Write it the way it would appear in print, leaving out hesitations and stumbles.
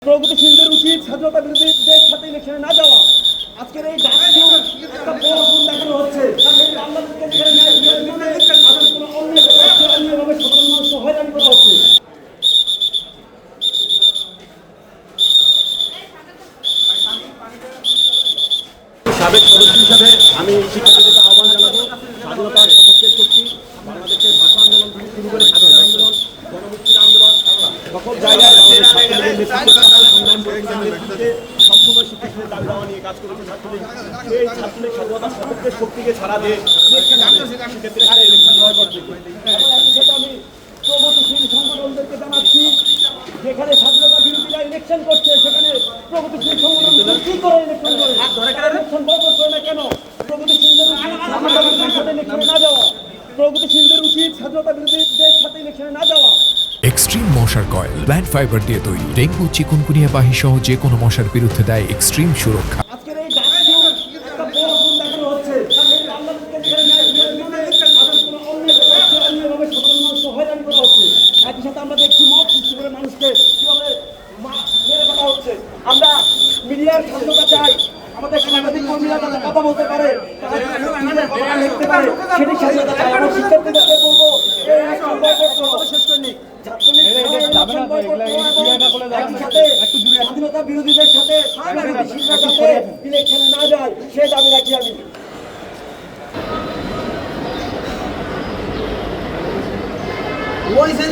প্রগতিশীলদের উচিত স্বাধীনতা বিরোধীদের সাথে ইলেকশনে না যাওয়া। আজকের এই একটা বড় ভুল দেখানো হচ্ছে। অন্যায়ভাবে সাধারণ মানুষকে হয়রানি করা হচ্ছে। সাবেক সদস্য হিসাবে আমি শিক্ষার্থীদেরকে আহ্বান জানাবো, স্বাধীনতার সপক্ষের শক্তি বাংলাদেশের ভাষা আন্দোলন থেকে শুরু করে স্বাধীনতা আন্দোলন, গণমুক্তির আন্দোলন, সকল জায়গায় সবসময় শিক্ষার্থীদের দাবি দাওয়া নিয়ে কাজ করেছে ছাত্রলীগ। সেই ছাত্রলীগ স্বাধীনতার সপক্ষের শক্তিকে ছাড়া দিয়ে আমি প্রগতিশীল সংগঠনদেরকে জানাচ্ছি, যেখানে স্বাধীনতা বিরোধীরা ইলেকশন করছে সেখানে প্রগতিশীল সংগঠন কি করে ইলেকশন করে, ইলেকশন বয়কট করে না কেন? প্রগতিশীলদের সাথে ইলেকশনে না যাওয়া। প্রগতিশীলদের উচিত স্বাধীনতা বিরোধীদের সাথে ইলেকশনে না যাওয়া। এক্সট্রিম মশার কয়েল প্ল্যান্ট ফাইবার দিয়ে তৈরি, ডেঙ্গু চিকুনগুনিয়া বাহি সহ যে কোনো মশার বিরুদ্ধে দেয় এক্সট্রিম সুরক্ষা। আজকের এই একটা বড় ভুল দেখানো হচ্ছে। অন্যায়ভাবে সাধারণ মানুষকে হয়রানি করা হচ্ছে। একই সাথে আমরা দেখছি মত সৃষ্টি করে মানুষকে কিভাবে মেরে ফেলা হচ্ছে। আমরা মিডিয়ার স্বাধীনতা চাই, আমাদের সাংবাদিক কর্মীরা যাতে কথা বলতে পারে, লিখতে পারে, সেটি স্বাধীনতা চাই। আমরা শিক্ষার্থীদেরকে বলবো স্বাধীনতা বিরোধীদের সাথে ইলেকশনে না যায় সে দাবি রাখি আমি। ওইছে